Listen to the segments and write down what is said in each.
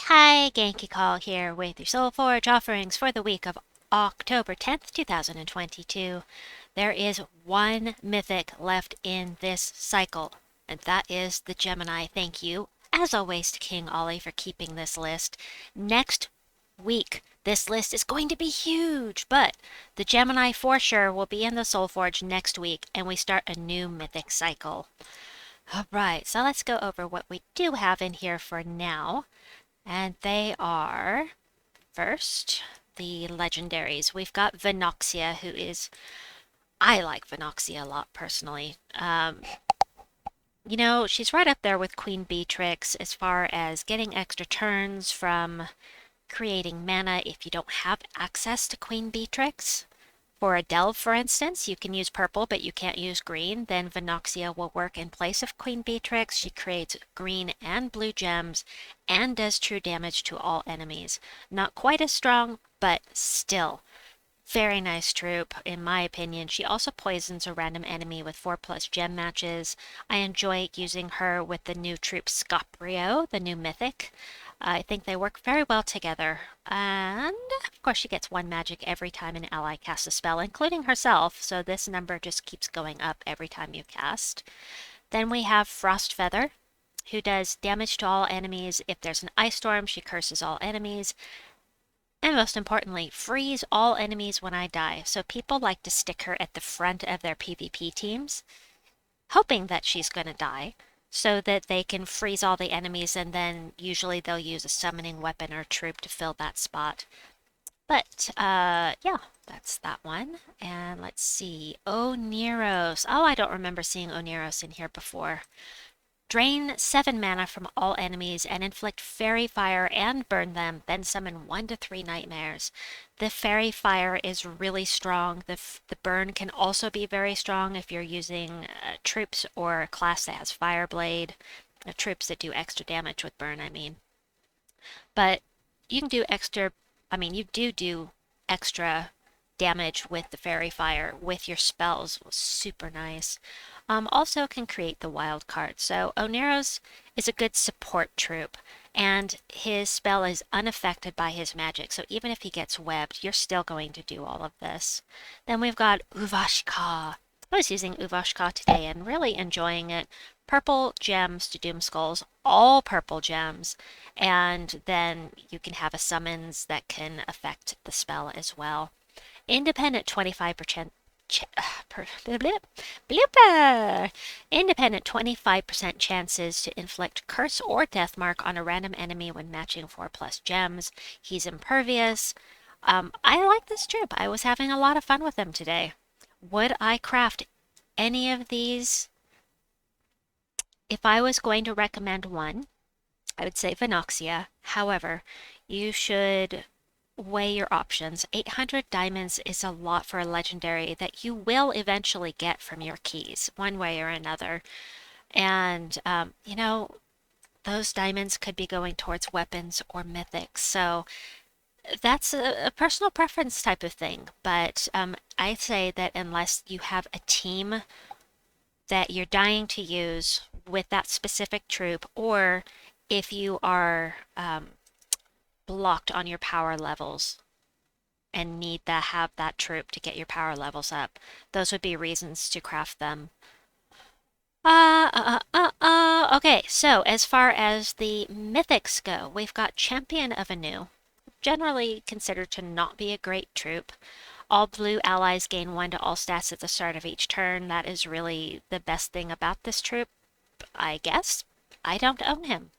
Hi, Genki Call here with your Soulforge offerings for the week of October 10th, 2022. There is one mythic left in this cycle, and that is the Gemini. Thank you, as always, to King Ollie for keeping this list. Next week, this list is going to be huge, but the Gemini for sure will be in the Soulforge next week, and we start a new mythic cycle. Alright, so let's go over what we do have in here for now. And they are, first, the Legendaries. We've got Venoxia, who is... I like Venoxia a lot, personally. She's right up there with Queen Beatrix as far as getting extra turns from creating mana if you don't have access to Queen Beatrix. For a delve, for instance, you can use purple, but you can't use green. Then Venoxia will work in place of Queen Beatrix. She creates green and blue gems and does true damage to all enemies. Not quite as strong, but still. Very nice troop, in my opinion. She also poisons a random enemy with 4+ gem matches. I enjoy using her with the new troop Scoprio, the new mythic. I think they work very well together. And, of course, she gets 1 magic every time an ally casts a spell, including herself, so this number just keeps going up every time you cast. Then we have Frostfeather, who does damage to all enemies. If there's an ice storm, she curses all enemies. And most importantly, freeze all enemies when I die. So people like to stick her at the front of their PvP teams, hoping that she's going to die, so that they can freeze all the enemies, and then usually they'll use a summoning weapon or troop to fill that spot. But, yeah, that's that one. And let's see. Oneros. Oh, I don't remember seeing Oneros in here before. Drain 7 mana from all enemies and inflict fairy fire and burn them, then summon 1 to 3 nightmares. The fairy fire is really strong. The burn can also be very strong if you're using troops or a class that has Fireblade. Troops that do extra damage with burn, I mean. But you can do extra, you do extra damage with the fairy fire with your spells. Super nice. Also can create the wild card. So Oneros is a good support troop, and his spell is unaffected by his magic. So even if he gets webbed, you're still going to do all of this. Then we've got Uvashka. I was using Uvashka today and really enjoying it. Purple gems to Doom Skulls, all purple gems, and then you can have a summons that can affect the spell as well. Independent 25% blooper! Independent 25% chances to inflict curse or death mark on a random enemy when matching 4+ gems. He's impervious. I like this troop. I was having a lot of fun with him today. Would I craft any of these? If I was going to recommend one, I would say Venoxia. However, you should weigh your options. 800 diamonds is a lot for a legendary that you will eventually get from your keys, one way or another. And, those diamonds could be going towards weapons or mythics. So that's a personal preference type of thing. But I say that unless you have a team that you're dying to use with that specific troop, or if you are blocked on your power levels and need to have that troop to get your power levels up, those would be reasons to craft them. Okay, so as far as the mythics go, we've got Champion of Anu, generally considered to not be a great troop. All blue allies gain 1 to all stats at the start of each turn. That is really the best thing about this troop, I guess. I don't own him.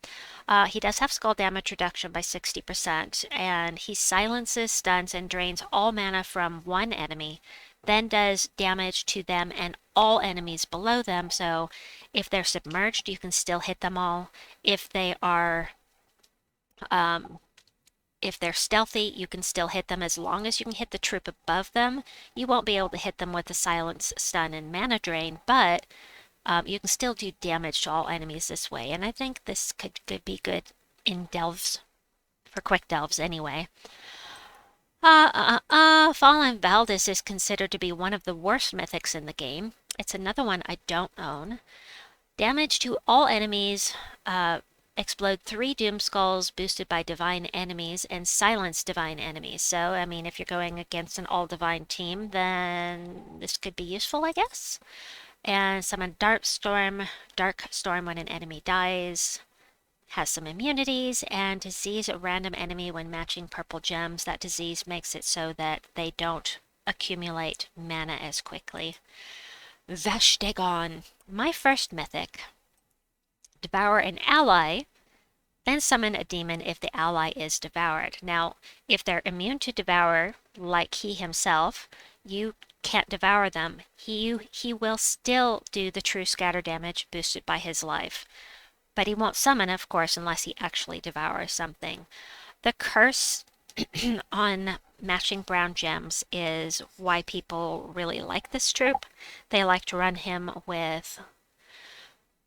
He does have skull damage reduction by 60%, and he silences, stuns, and drains all mana from one enemy, then does damage to them and all enemies below them. So if they're submerged, you can still hit them all. If they are, if they're stealthy, you can still hit them as long as you can hit the troop above them. You won't be able to hit them with the silence, stun, and mana drain, but you can still do damage to all enemies this way, and I think this could be good in delves, for quick delves anyway. Fallen Valdis is considered to be one of the worst mythics in the game. It's another one I don't own. Damage to all enemies explode 3 Doom Skulls boosted by divine enemies and silence divine enemies. So, I mean, if you're going against an all-divine team, then this could be useful, I guess. And summon Dark Storm when an enemy dies. Has some immunities, and disease a random enemy when matching purple gems. That disease makes it so that they don't accumulate mana as quickly. Vash'Dagon, my first mythic. Devour an ally, then summon a demon if the ally is devoured. Now, if they're immune to devour, like he himself, you can't devour them. He will still do the true scatter damage boosted by his life. But he won't summon, of course, unless he actually devours something. The curse on matching brown gems is why people really like this troop. They like to run him with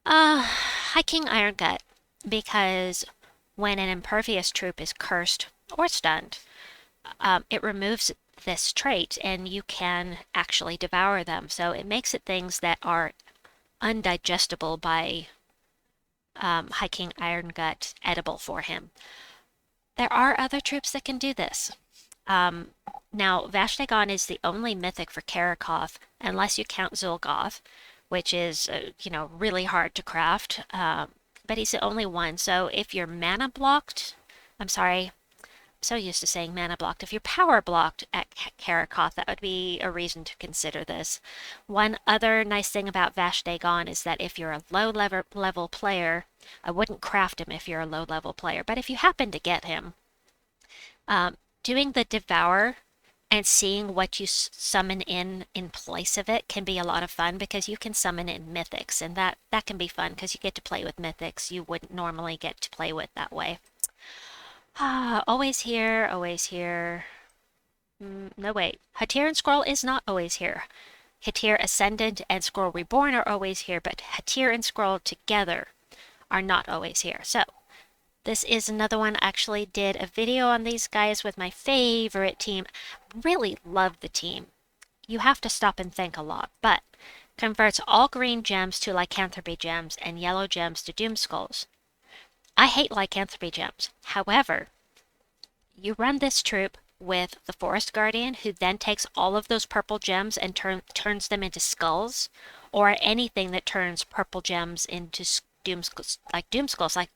High King Iron Gut, because when an impervious troop is cursed or stunned, it removes this trait and you can actually devour them. So it makes it things that are undigestible by High King Iron Gut edible for him. There are other troops that can do this. Now, Vash'Dagon is the only mythic for Karakoth, unless you count Zul'Goth, which is, really hard to craft. But he's the only one. So if you're mana blocked, I'm sorry, I'm so used to saying mana blocked. If you're power blocked at Karakoth, that would be a reason to consider this. One other nice thing about Vash'Dagon is that if you're a low level player, I wouldn't craft him if you're a low level player, but if you happen to get him, doing the devour and seeing what you summon in place of it can be a lot of fun, because you can summon in mythics, and that can be fun because you get to play with mythics you wouldn't normally get to play with that way. Always here, always here. No, wait. Hatir and Skroll is not always here. Hatir Ascendant and Skroll Reborn are always here, but Hatir and Skroll together are not always here. So, this is another one. I actually did a video on these guys with my favorite team. Really love the team. You have to stop and think a lot, but converts all green gems to lycanthropy gems and yellow gems to doom skulls. I hate lycanthropy gems. However, you run this troop with the Forest Guardian, who then takes all of those purple gems and turns them into skulls, or anything that turns purple gems into doom skulls, like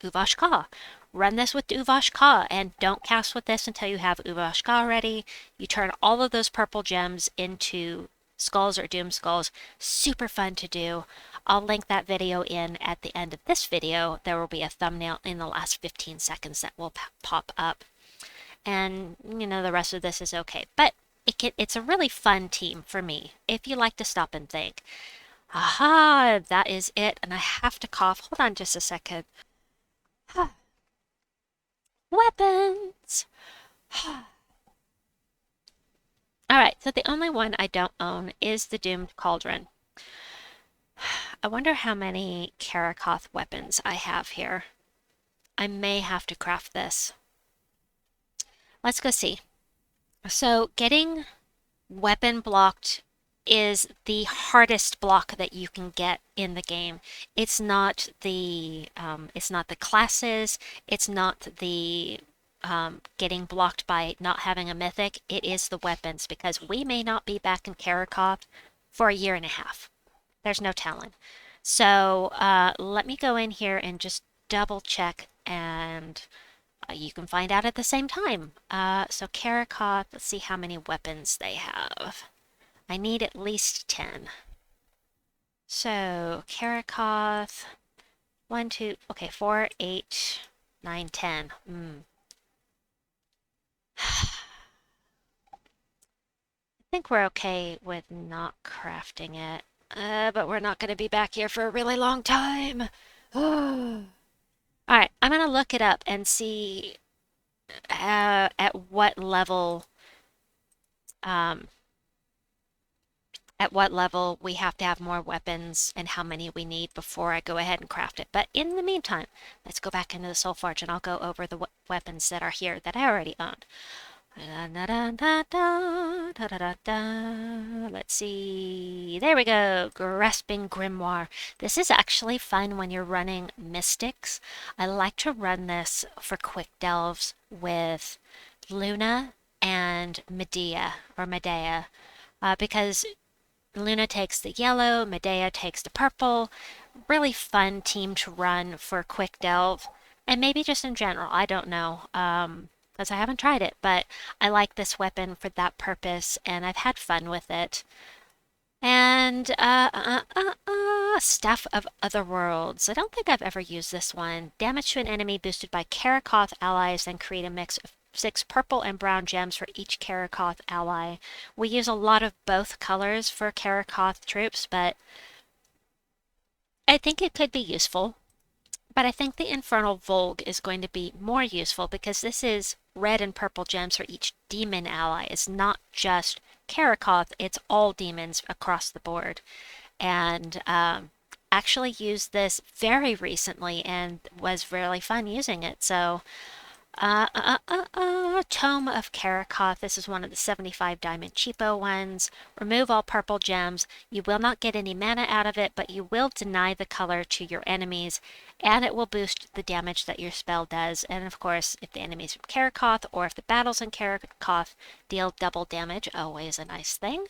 Uvash'Ka. Run this with Uvash'Ka, and don't cast with this until you have Uvash'Ka ready. You turn all of those purple gems into skulls or doom skulls. Super fun to do. I'll link that video in at the end of this video. There will be a thumbnail in the last 15 seconds that will pop up. And, the rest of this is okay. But it's a really fun team for me, if you like to stop and think. Aha, that is it. And I have to cough. Hold on just a second. Weapons! Alright, so the only one I don't own is the Doomed Cauldron. I wonder how many Karakoth weapons I have here. I may have to craft this. Let's go see. So, getting weapon blocked is the hardest block that you can get in the game. It's not the classes, it's not the getting blocked by not having a mythic. It is the weapons, because we may not be back in Karakoth for a year and a half. There's no telling. So let me go in here and just double check, and you can find out at the same time. So Karakoth, let's see how many weapons they have. I need at least 10. So, Karakoth, 1, 2, okay, 4, 8, 9, 10. I think we're okay with not crafting it. But we're not going to be back here for a really long time. Alright, I'm going to look it up and see at what level we have to have more weapons and how many we need before I go ahead and craft it. But in the meantime, let's go back into the Soulforge and I'll go over the weapons that are here that I already owned. Let's see. There we go. Grasping Grimoire. This is actually fun when you're running Mystics. I like to run this for quick delves with Luna and Medea, because Luna takes the yellow, Medea takes the purple. Really fun team to run for quick delve, and maybe just in general. I don't know, because I haven't tried it, but I like this weapon for that purpose, and I've had fun with it. And Staff of Other Worlds. I don't think I've ever used this one. Damage to an enemy boosted by Karakoth allies, then create a mix of 6 purple and brown gems for each Karakoth ally. We use a lot of both colors for Karakoth troops, but I think it could be useful. But I think the Infernal Vogue is going to be more useful because this is red and purple gems for each demon ally. It's not just Karakoth, it's all demons across the board. And actually used this very recently and was really fun using it. So Tome of Karakoth. This is one of the 75 diamond cheapo ones. Remove all purple gems. You will not get any mana out of it, but you will deny the color to your enemies, and it will boost the damage that your spell does. And of course, if the enemy's from Karakoth, or if the battles in Karakoth deal double damage, always a nice thing.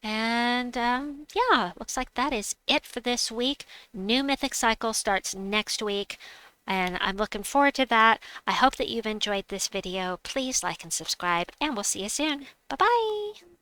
And yeah, looks like that is it for this week. New Mythic Cycle starts next week, and I'm looking forward to that. I hope that you've enjoyed this video. Please like and subscribe, and we'll see you soon. Bye-bye!